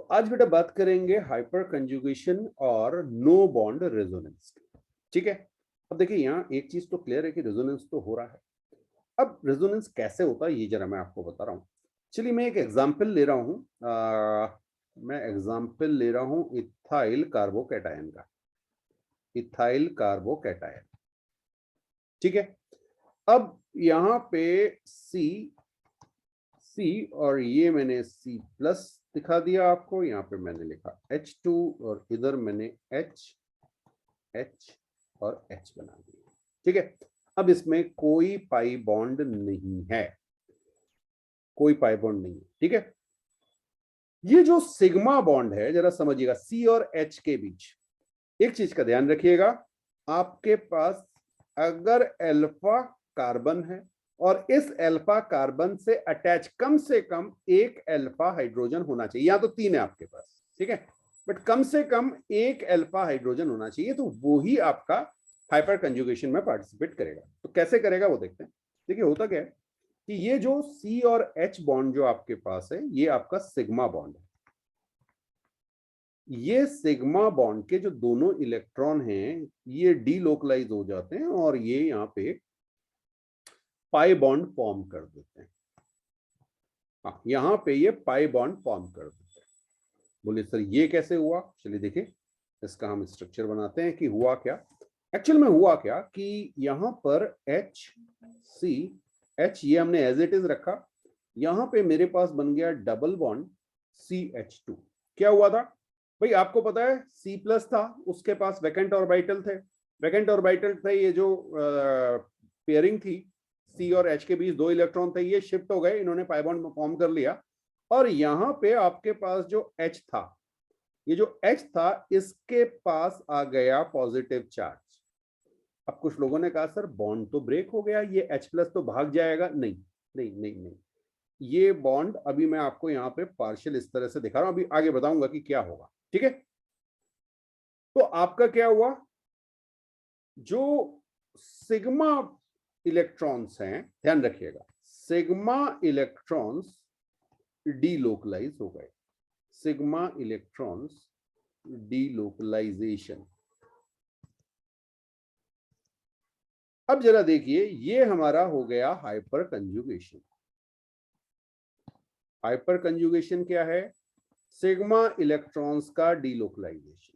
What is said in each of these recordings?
आज बेटा बात करेंगे हाइपर कंजुगेशन और नो बॉन्ड रेजोनेंस की। ठीक है। अब देखिए यहाँ एक चीज तो क्लियर है कि रेजोनेंस तो हो रहा है। अब रेजोनेंस कैसे होता है ये जरा मैं आपको बता रहा हूँ। चलिए मैं एक एग्जांपल ले रहा हूँ। मैं एग्जांपल ले रहा हूँ इथाइल कार्बोकैटायन का। Ethyl carbocation. ठीक है। अब यहाँ पे सी सी और ये मैंने सी प्लस दिखा दिया आपको। यहाँ पे मैंने लिखा H2 और इधर मैंने H और H बना दिया। ठीक है। अब इसमें कोई पाई बॉन्ड नहीं है, कोई पाई बॉन्ड नहीं है। ठीक है। ये जो सिग्मा बॉन्ड है जरा समझिएगा, सी और एच के बीच एक चीज का ध्यान रखिएगा। आपके पास अगर अल्फा कार्बन है और इस अल्फा कार्बन से अटैच कम से कम एक अल्फा हाइड्रोजन होना चाहिए, या तो तीन है आपके पास, ठीक है, बट कम से कम एक अल्फा हाइड्रोजन होना चाहिए, तो वो ही आपका हाइपर कंजुगेशन में पार्टिसिपेट करेगा। तो कैसे करेगा वो देखते हैं। देखिए होता क्या है कि ये जो सी और एच बॉन्ड जो आपके पास है ये आपका सिग्मा बॉन्ड है। ये सिग्मा बॉन्ड के जो दोनों इलेक्ट्रॉन हैं ये डीलोकलाइज हो जाते हैं और ये यहाँ पे पाई बॉन्ड फॉर्म कर देते हैं। हाँ, यहाँ पे ये पाई बॉन्ड फॉर्म कर देते हैं। बोले सर ये कैसे हुआ? चलिए देखिए, इसका हम स्ट्रक्चर बनाते हैं कि हुआ क्या। एक्चुअल में हुआ क्या कि यहाँ पर एच सी एच ये हमने एज इट इज रखा। यहाँ पे मेरे पास बन गया डबल बॉन्ड CH2। क्या हुआ था भाई? आपको पता है सी प्लस था, उसके पास वैकेंट ऑर्बिटल थे। वैकेंट ऑर्बिटल थे, ये जो पेयरिंग थी सी और एच के बीच दो इलेक्ट्रॉन थे, ये शिफ्ट हो गए, इन्होंने पाई बॉन्ड फॉर्म कर लिया। और यहाँ पे आपके पास जो H था, ये जो H था इसके पास आ गया पॉजिटिव चार्ज। अब कुछ लोगों ने कहा सर बॉन्ड तो ब्रेक हो गया, ये H प्लस तो भाग जाएगा। नहीं नहीं नहीं नहीं, ये बॉन्ड अभी मैं आपको यहाँ पे पार्शियल इस तरह से दिखा रहा हूं, अभी आगे बताऊंगा कि क्या होगा। ठीक है। तो आपका क्या हुआ, जो सिग्मा इलेक्ट्रॉन्स हैं, ध्यान रखिएगा, सिग्मा इलेक्ट्रॉन्स डीलोकलाइज हो गए। Sigma electrons delocalization. अब जरा देखिए, ये हमारा हो गया हाइपर कंजुगेशन। हाइपर कंजुगेशन क्या है? सिग्मा इलेक्ट्रॉन्स का डीलोकलाइजेशन।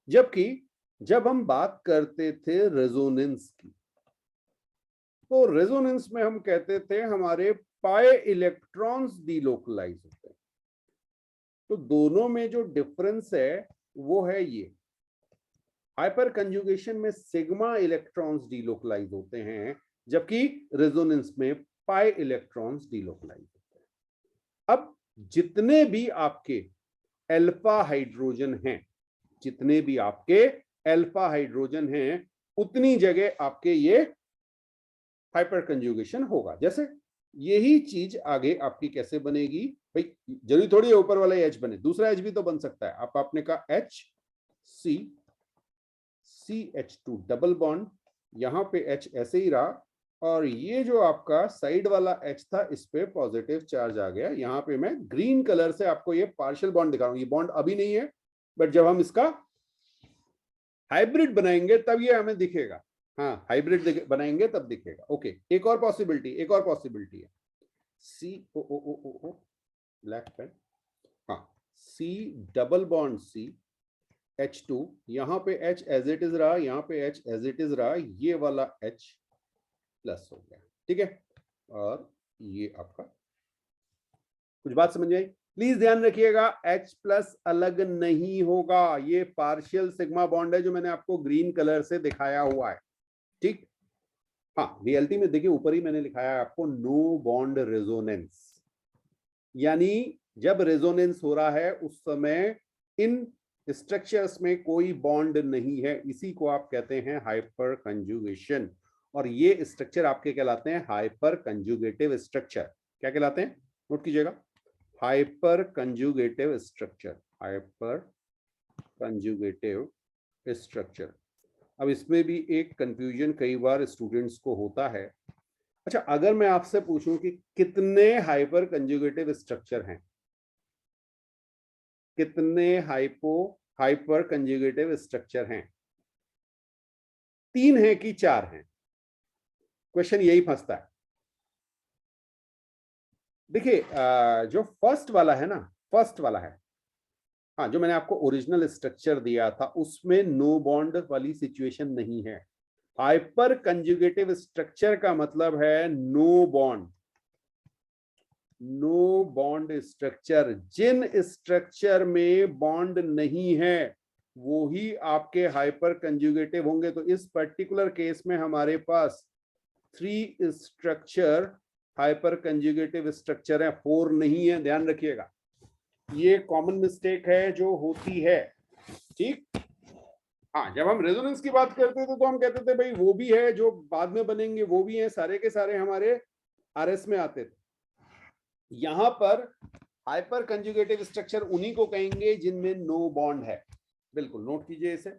जबकि जब हम बात करते थे रेजोनेंस की, तो रेजोनेंस में हम कहते थे हमारे पाए इलेक्ट्रॉन्स डीलोकलाइज होते हैं। तो दोनों में जो डिफरेंस है वो है ये, हाइपर कंजुगेशन में सिग्मा इलेक्ट्रॉन्स डीलोकलाइज होते हैं, जबकि रेजोनेंस में पाई इलेक्ट्रॉन्स डीलोकलाइज होते हैं। अब जितने भी आपके अल्फा हाइड्रोजन हैं, जितने भी आपके अल्फा हाइड्रोजन हैं, उतनी जगह आपके ये हाइपर कंजुगेशन होगा। जैसे यही चीज आगे आपकी कैसे बनेगी भाई? जरूरी थोड़ी है ऊपर वाला एच बने, दूसरा एच भी तो बन सकता है। आपने कहा H C CH2 double bond, यहां पे H ऐसे ही रहा, और ये जो आपका साइड वाला H था इस पे पॉजिटिव चार्ज आ गया। यहां पे मैं ग्रीन कलर से आपको ये पार्शियल बॉन्ड दिखा रहा हूं। ये बॉन्ड अभी नहीं है, बट जब हम इसका हाइब्रिड बनाएंगे तब ये हमें दिखेगा। हाँ, हाइब्रिड बनाएंगे तब दिखेगा। ओके, एक और पॉसिबिलिटी, एक और पॉसिबिलिटी है COOO ब्लैक पेन। हाँ, C double bond C H2, यहाँ पे H एज इट इज रहा, यहाँ पे H एज इट इज रहा, ये वाला H प्लस हो गया। ठीक है। और ये आपका, कुछ बात समझ आई? प्लीज ध्यान रखिएगा, H प्लस अलग नहीं होगा, ये पार्शियल सिग्मा बॉन्ड है जो मैंने आपको ग्रीन कलर से दिखाया हुआ है। ठीक। हाँ, रियलिटी में देखिए ऊपर ही मैंने लिखाया है आपको नो बॉन्ड रेजोनेंस, यानी जब रेजोनेंस हो रहा है उस समय इन स्ट्रक्चर्स में कोई बॉन्ड नहीं है, इसी को आप कहते हैं हाइपर कंजुगेशन। और ये स्ट्रक्चर आपके कहलाते हैं हाइपर कंजुगेटिव स्ट्रक्चर। क्या कहलाते हैं? नोट कीजिएगा, hyper conjugative structure, hyper conjugative structure. अब इसमें भी एक कंफ्यूजन कई बार स्टूडेंट्स को होता है। अच्छा, अगर मैं आपसे पूछूं कि कितने हाइपर कंजुगेटिव स्ट्रक्चर हैं, कितने हाइपर कंजुगेटिव स्ट्रक्चर हैं? 3 है कि 4 हैं? क्वेश्चन यही फंसता है। देखिए जो फर्स्ट वाला है ना, फर्स्ट वाला है, हाँ, जो मैंने आपको ओरिजिनल स्ट्रक्चर दिया था उसमें नो बॉन्ड वाली सिचुएशन नहीं है। हाइपर कंजुगेटिव स्ट्रक्चर का मतलब है no bond, no bond structure. जिन स्ट्रक्चर में बॉन्ड नहीं है वो ही आपके हाइपर कंजुगेटिव होंगे। तो इस पर्टिकुलर केस में हमारे पास 3 स्ट्रक्चर हाइपर कंजुगेटिव स्ट्रक्चर है, 4 नहीं है, ध्यान रखिएगा। ये कॉमन मिस्टेक है जो होती है, ठीक। हाँ, जब हम रेजोनेंस की बात करते थे तो हम कहते थे भाई वो भी है, जो बाद में बनेंगे वो भी है, सारे के सारे हमारे आरएस में आते थे। यहां पर हाइपर कंजुगेटिव स्ट्रक्चर उन्हीं को कहेंगे जिनमें नो बॉन्ड है। बिल्कुल नोट कीजिए इसे।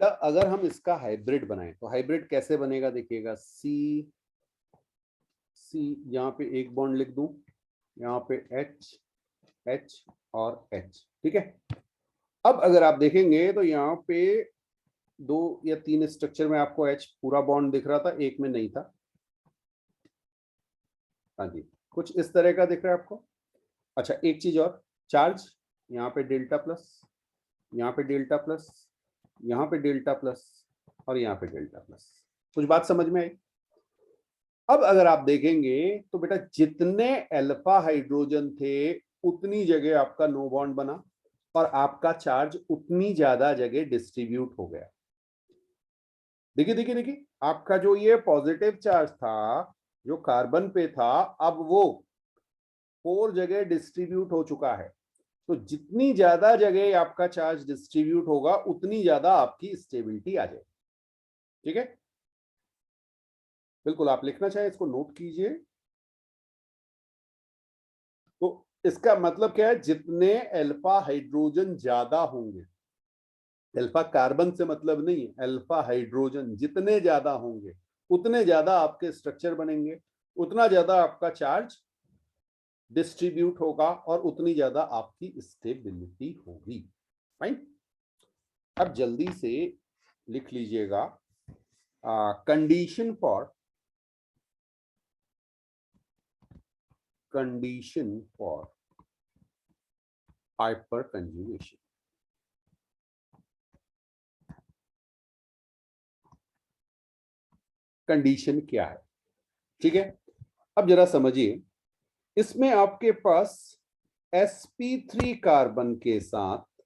अगर हम इसका हाइब्रिड बनाएं तो हाइब्रिड कैसे बनेगा देखिएगा। सी यहाँ पे एक बॉन्ड लिख दूं, यहाँ पे एच एच और एच, ठीक है। अब अगर आप देखेंगे तो यहाँ पे 2 या 3 स्ट्रक्चर में आपको एच पूरा बॉन्ड दिख रहा था, एक में नहीं था। हाँ जी, कुछ इस तरह का दिख रहा है आपको। अच्छा, एक चीज और, चार्ज यहाँ पे डेल्टा प्लस, यहाँ पे डेल्टा प्लस, यहाँ पे डेल्टा प्लस और यहाँ पे डेल्टा प्लस। कुछ बात समझ में आई? अब अगर आप देखेंगे तो बेटा जितने अल्फा हाइड्रोजन थे उतनी जगह आपका नो बॉन्ड बना और आपका चार्ज उतनी ज्यादा जगह डिस्ट्रीब्यूट हो गया। देखिए देखिए देखिए, आपका जो ये पॉजिटिव चार्ज था जो कार्बन पे था, अब वो 4 जगह डिस्ट्रीब्यूट हो चुका है। तो जितनी ज्यादा जगह आपका चार्ज डिस्ट्रीब्यूट होगा उतनी ज्यादा आपकी स्टेबिलिटी आ जाएगी, ठीक है। बिल्कुल, आप लिखना चाहें इसको नोट कीजिए। तो इसका मतलब क्या है, जितने अल्फा हाइड्रोजन ज्यादा होंगे, अल्फा कार्बन से मतलब नहीं है, अल्फा हाइड्रोजन जितने ज्यादा होंगे उतने ज्यादा आपके स्ट्रक्चर बनेंगे, उतना ज्यादा आपका चार्ज डिस्ट्रीब्यूट होगा और उतनी ज्यादा आपकी स्टेबिलिटी होगी। फाइन। अब जल्दी से लिख लीजिएगा condition for hyper conjugation. Condition क्या है, ठीक है। अब जरा समझिए, इसमें आपके पास sp3 कार्बन के साथ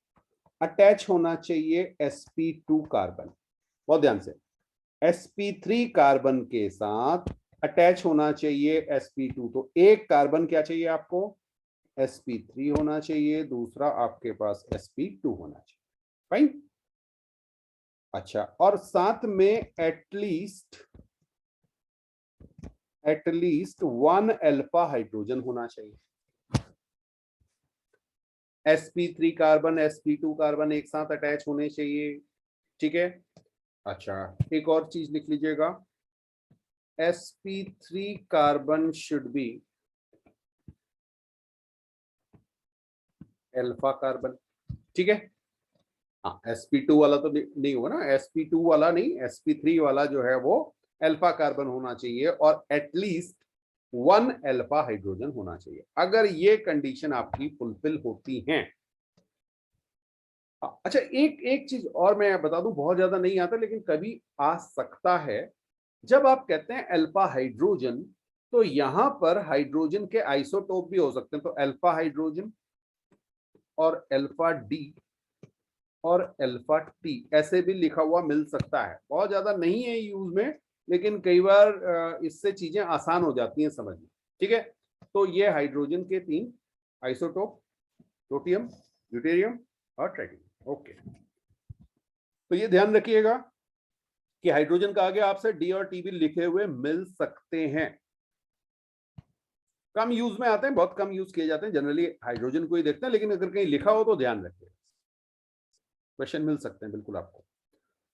अटैच होना चाहिए sp2 कार्बन। बहुत ध्यान से, sp3 कार्बन के साथ अटैच होना चाहिए sp2। तो एक कार्बन क्या चाहिए आपको, sp3 होना चाहिए, दूसरा आपके पास sp2 होना चाहिए। फाइन। अच्छा, और साथ में एटलीस्ट 1 अल्फा हाइड्रोजन होना चाहिए। sp3 कार्बन sp2 कार्बन एक साथ अटैच होने चाहिए, ठीक है। अच्छा, एक और चीज लिख लीजिएगा, sp3 carbon should be alpha carbon, ठीक है। हाँ, sp2 वाला तो नहीं होगा ना, sp2 वाला नहीं, sp3 वाला जो है वो अल्फा कार्बन होना चाहिए और एटलीस्ट 1 अल्फा हाइड्रोजन होना चाहिए। अगर ये कंडीशन आपकी फुलफिल होती हैं। अच्छा, एक एक चीज और मैं बता दूं, बहुत ज्यादा नहीं आता लेकिन कभी आ सकता है। जब आप कहते हैं अल्फा हाइड्रोजन तो यहां पर हाइड्रोजन के आइसोटोप भी हो सकते हैं। तो अल्फा हाइड्रोजन और अल्फा डी और अल्फा टी ऐसे भी लिखा हुआ मिल सकता है। बहुत ज्यादा नहीं है यूज में, लेकिन कई बार इससे चीजें आसान हो जाती हैं समझना, ठीक है। तो ये हाइड्रोजन के 3 आइसोटोप, प्रोटियम, ड्यूटेरियम और ट्राइटियम। ओके, तो ये ध्यान रखिएगा कि हाइड्रोजन का आगे आपसे डी और टी भी लिखे हुए मिल सकते हैं। कम यूज में आते हैं, बहुत कम यूज किए जाते हैं, जनरली हाइड्रोजन को ही देखते हैं, लेकिन अगर कहीं लिखा हो तो ध्यान रखिए, क्वेश्चन मिल सकते हैं बिल्कुल आपको।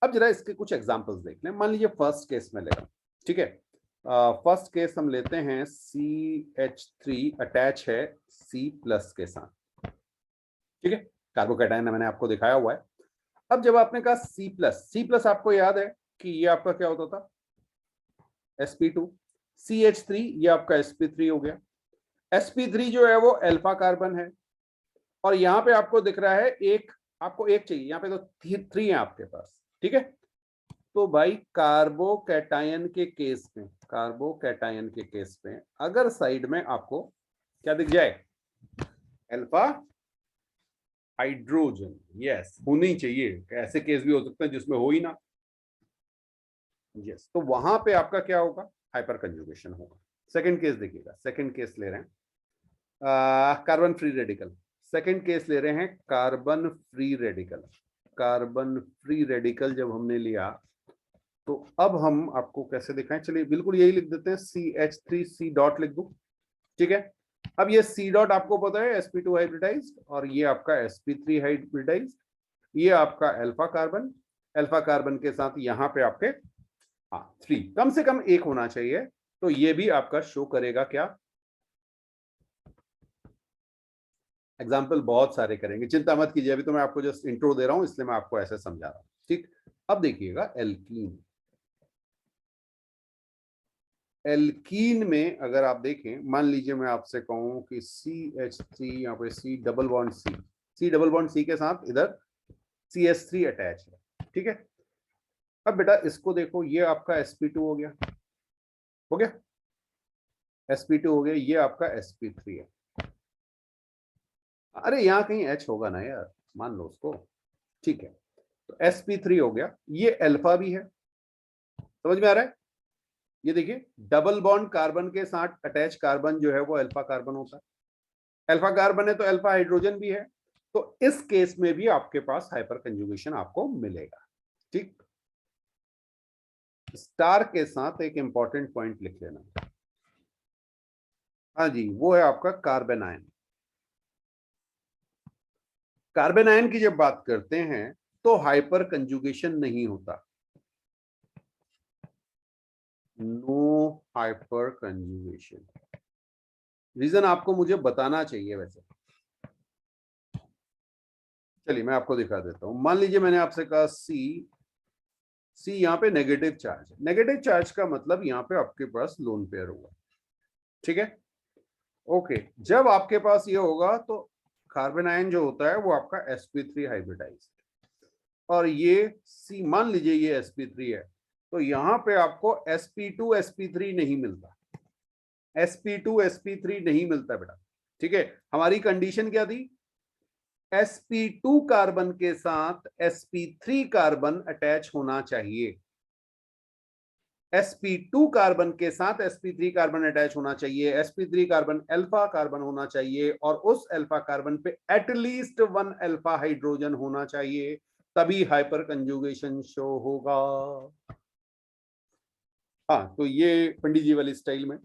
अब जरा इसके कुछ एग्जांपल्स देख लें। मान लीजिए फर्स्ट केस में ले रहा हूं, ठीक है। फर्स्ट केस हम लेते हैं CH3 अटैच है C+ के साथ, ठीक है, कार्बोकैटायन मैंने आपको दिखाया हुआ है। अब जब आपने कहा C+, आपको याद है कि ये आपका क्या होता था, sp2, CH3 ये आपका sp3 हो गया। sp3 जो है वो अल्फा कार्बन है, और यहां पे आपको दिख रहा है एक, आपको एक चाहिए, यहाँ पे तो 3 है आपके पास, ठीक है। तो भाई कार्बोकैटायन के केस में, कार्बोकैटायन के केस में अगर साइड में आपको क्या दिख जाए, अल्फा हाइड्रोजन, यस होनी चाहिए, ऐसे केस भी हो सकते हैं जिसमें हो ही ना, यस, तो वहां पे आपका क्या होगा, हाइपर कंजुगेशन होगा। सेकंड केस देखिएगा, सेकंड केस ले रहे हैं carbon free radical, second case ले रहे हैं carbon free radical. Carbon free radical जब हमने लिया तो अब हम आपको कैसे दिखाएं, चलिए बिल्कुल यही लिख देते हैं, CH3C डॉट लिख दो, ठीक है। अब ये C डॉट आपको पता है sp2 हाइब्रिडाइज्ड, और ये आपका sp3 हाइब्रिडाइज्ड, ये आपका अल्फा कार्बन के साथ यहाँ पे आपके 3, कम से कम एक होना चाहिए, तो ये भी आपका शो करेगा क्या, एग्जाम्पल बहुत सारे करेंगे, चिंता मत कीजिए, अभी तो मैं आपको जस्ट इंट्रो दे रहा हूं, इसलिए मैं आपको ऐसे समझा रहा हूं, ठीक। अब देखिएगा एल्कीन, एल्कीन में अगर आप देखें, मान लीजिए मैं आपसे कहूं कि CH3 यहाँ पे C डबल बॉन्ड C के साथ इधर CH3 अटैच है, ठीक है। अब बेटा इसको देखो, ये आपका sp2 हो गया, हो गया sp2 हो गया, ये आपका sp3 है। अरे यहाँ कहीं H होगा ना यार, मान लो उसको, ठीक है। तो sp3 हो गया, ये अल्फा भी है, समझ में आ रहा है। ये देखिए डबल बॉन्ड कार्बन के साथ अटैच कार्बन जो है वो अल्फा कार्बन होता है, अल्फा कार्बन है तो अल्फा हाइड्रोजन भी है, तो इस केस में भी आपके पास हाइपर कंजुगेशन आपको मिलेगा, ठीक। स्टार के साथ एक इंपॉर्टेंट पॉइंट लिख लेना, हाँ जी, वो है आपका कार्बन आयन। कार्बन आयन की जब बात करते हैं तो हाइपर कंजुगेशन नहीं होता, नो हाइपर कंजुगेशन। रीजन आपको मुझे बताना चाहिए वैसे, चलिए मैं आपको दिखा देता हूं। मान लीजिए मैंने आपसे कहा सी यहाँ पे नेगेटिव चार्ज है, नेगेटिव चार्ज का मतलब यहाँ पे आपके पास लोन पेयर होगा, ठीक है, ओके। जब आपके पास ये होगा तो कार्बन आयन जो होता है वो आपका sp3 हाइब्रिडाइज, और ये सी मान लीजिए ये sp3 है, तो यहाँ पे आपको sp2 sp3 नहीं मिलता, sp2 sp3 नहीं मिलता बेटा, ठीक है। हमारी कंडीशन क्या थी, sp2 कार्बन के साथ sp3 कार्बन अटैच होना चाहिए, sp2 कार्बन के साथ sp3 कार्बन अटैच होना चाहिए, sp3 कार्बन अल्फा कार्बन होना चाहिए, और उस अल्फा कार्बन पे एटलीस्ट 1 अल्फा हाइड्रोजन होना चाहिए, तभी हाइपर कंजुगेशन शो होगा। हाँ, तो ये पंडित जी वाली स्टाइल में।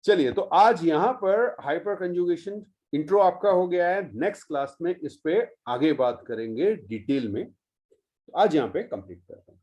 चलिए, तो आज यहां पर हाइपर कंजुगेशन इंट्रो आपका हो गया है, नेक्स्ट क्लास में इस पे आगे बात करेंगे डिटेल में, तो आज यहां पे कंप्लीट करते हैं।